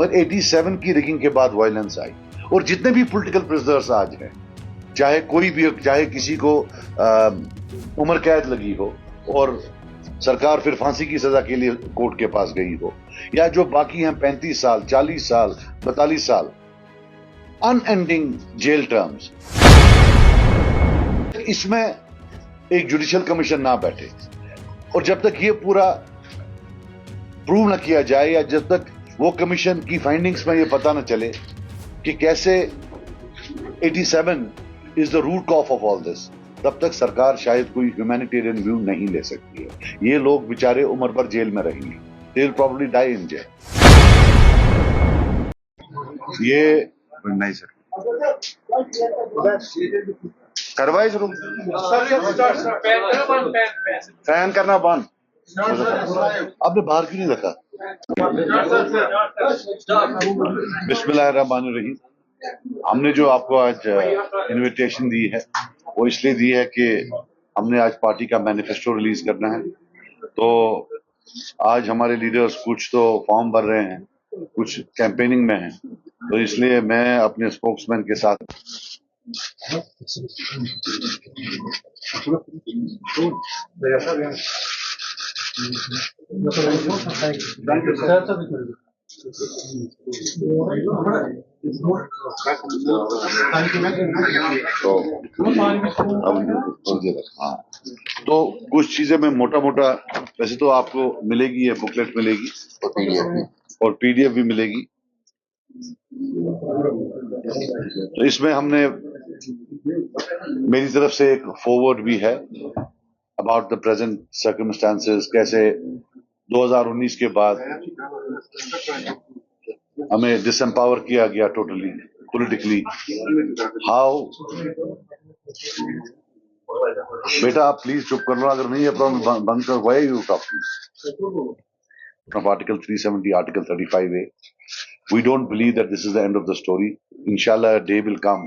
مگر 87 کی ریگنگ کے بعد وائلنس آئی، اور جتنے بھی پولیٹیکل پرزنرز آج ہیں، چاہے کوئی بھی، چاہے کسی کو عمر قید لگی ہو اور سرکار پھر پھانسی کی سزا کے لیے کورٹ کے پاس گئی ہو، یا جو باقی ہیں 35 سال 40 سال 42 سال ان اینڈنگ جیل ٹرمز، اس میں ایک جوڈیشل کمیشن نہ بیٹھے اور جب تک یہ پورا پروو نہ کیا جائے، یا جب تک وہ کمیشن کی فائنڈنگز میں یہ پتہ نہ چلے کہ کیسے 87 is the root cause of all this, تب تک سرکار شاید کوئی ہیومینیٹیرین ویو نہیں لے سکتی ہے۔ یہ لوگ بیچارے عمر بھر جیل میں رہیں گے، they will probably die in jail۔ یہ نہیں سر کروائے شروع، فین کرنا بند، آپ نے باہر کیوں نہیں رکھا؟ بسم اللہ الرحمن الرحیم۔ ہم نے جو آپ کو آج انویٹیشن دی ہے وہ اس لیے دی ہے کہ ہم نے آج پارٹی کا مینیفیسٹو ریلیز کرنا ہے، تو آج ہمارے لیڈرز کچھ تو فارم بھر رہے ہیں، کچھ کیمپیننگ میں ہیں، تو اس لیے میں اپنے اسپوکس مین کے ساتھ تو کچھ چیزیں میں موٹا موٹا، ویسے تو آپ کو ملے گی، یہ بکلیٹ ملے گی اور پی ڈی ایف بھی ملے گی، تو اس میں ہم نے میری طرف سے ایک فارورڈ بھی ہے اباؤٹ دا پریزنٹ سرکمسٹانسز، کیسے 2019 کے بعد ہمیں ڈس امپاور کیا گیا ٹوٹلی پولیٹیکلی، ہاؤ بیٹا آپ پلیز چپ کر لو، اگر نہیں ہے پرابلم بند کر، why you talking article 370 article 35A۔ We don't believe that this is the end of the story. Inshallah, a day will come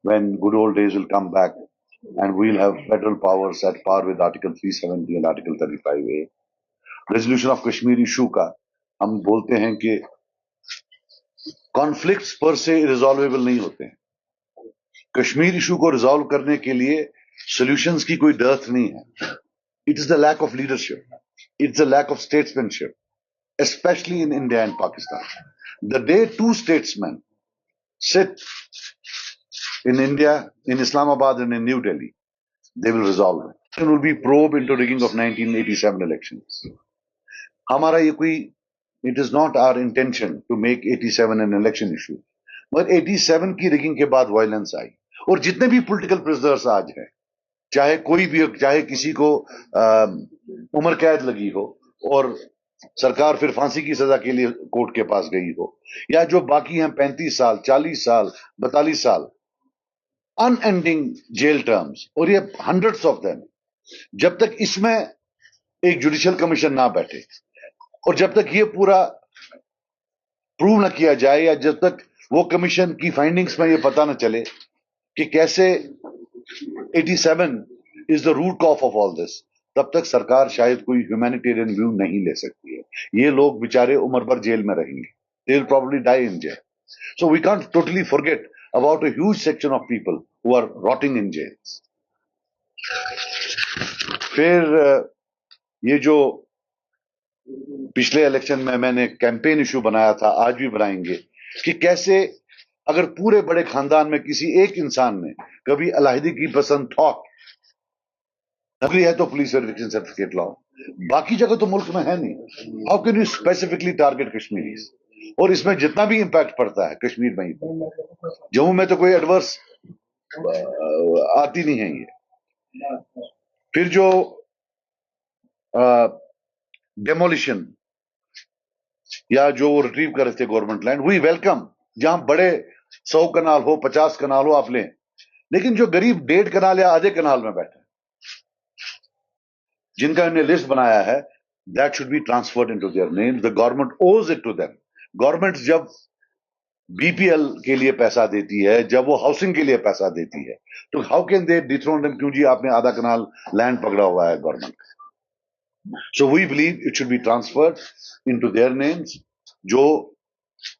when good old days will come back and we'll have federal powers at par with Article 370 and Article 35A. Resolution of Kashmir issue کا ہم بولتے ہیں کہ conflicts per se resolvable نہیں ہوتے ہیں۔ Kashmir issue کو resolve کرنے کے لیے سولوشنز کی کوئی ڈرتھ نہیں ہے۔ It is the lack of leadership. It's the lack of statesmanship, especially in India and Pakistan. The day two statesmen sit in India, in Islamabad and in New Delhi, they will resolve it. It will be probe into rigging of 1987 elections. ہمارا یہ کوئی it is not our intention to make 87 an election issue. مگر 87 کی rigging کے بعد violence آئی، اور جتنے بھی پولیٹیکل پرزنرز آج ہیں، چاہے کوئی بھی، چاہے کسی کو عمر قید لگی ہو اور سرکار پھر پھانسی کی سزا کے لیے کورٹ کے پاس گئی ہو، یا جو باقی ہیں 35 سال 40 سال 42 سال ان اینڈنگ جیل ٹرمز، اور یہ ہنڈریڈس آف دیم، جب تک اس میں ایک جوڈیشل کمیشن نہ بیٹھے اور جب تک یہ پورا پروو نہ کیا جائے، یا جب تک وہ کمیشن کی فائنڈنگز میں یہ پتہ نہ چلے کہ کیسے 87 is the root cause of all this, تب تک سرکار شاید کوئی ہیومینیٹیرین ویو نہیں لے سکتی ہے۔ یہ لوگ بیچارے عمر بھر جیل میں رہیں گے، they will probably die in jail. So we can't totally forget about a huge section of people who are rotting in jails. پھر یہ جو پچھلے الیکشن میں نے کیمپین ایشو بنایا تھا، آج بھی بنائیں گے، کہ کیسے اگر پورے بڑے خاندان میں کسی ایک انسان نے کبھی علیحدگی کی پسند تھاٹ نکلی ہے تو پولیس ویریفیکیشن سرٹیفکیٹ لاؤ، باقی جگہ تو ملک میں ہے نہیں۔ How can you specifically target Kashmiris? اور اس میں جتنا بھی امپیکٹ پڑتا ہے کشمیر میں ہی پڑتا ہے، جموں میں تو کوئی ایڈورس آتی نہیں ہے یہ۔ پھر جو ڈیمولیشن یا جو وہ ریٹریو کر رہے تھے گورنمنٹ لینڈ، وی ویلکم، جہاں بڑے 100 کنال ہو 50 کنال ہو آپ لیں، لیکن جو غریب 1.5 کنال یا آدھے کنال میں بیٹھے جن کا انہوں نے لسٹ بنایا ہے، that should be transferred into their names. The government owes it to them. Government جب بی پی ایل کے لیے پیسہ دیتی ہے، جب وہ ہاؤسنگ کے لیے پیسہ دیتی ہے، تو ہاؤ کین دے ڈیتھرون دم؟ کیوں جی آپ نے آدھا کنال لینڈ پکڑا ہوا ہے گورنمنٹ کا؟ So we believe it should be transferred into their names, جو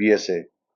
PSA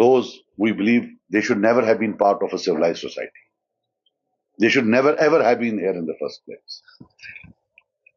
those we believe they should never have been part of a civilized society. They should never ever have been here in the first place.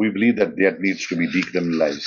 we believe that that needs to be decriminalized.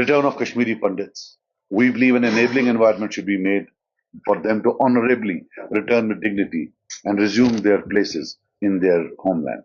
return of Kashmiri Pandits, we believe an enabling environment should be made for them to honorably return with dignity and resume their places in their homeland.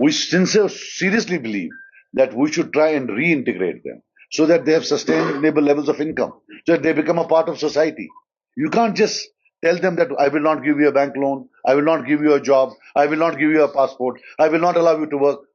We seriously believe that we should try and reintegrate them so that they have sustainable levels of income, so that they become a part of society. You can't just tell them that I will not give you a bank loan, I will not give you a job, I will not give you a passport, I will not allow you to work.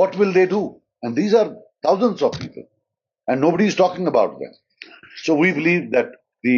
What will they do? And these are thousands of people, and nobody is talking about them. So we believe that the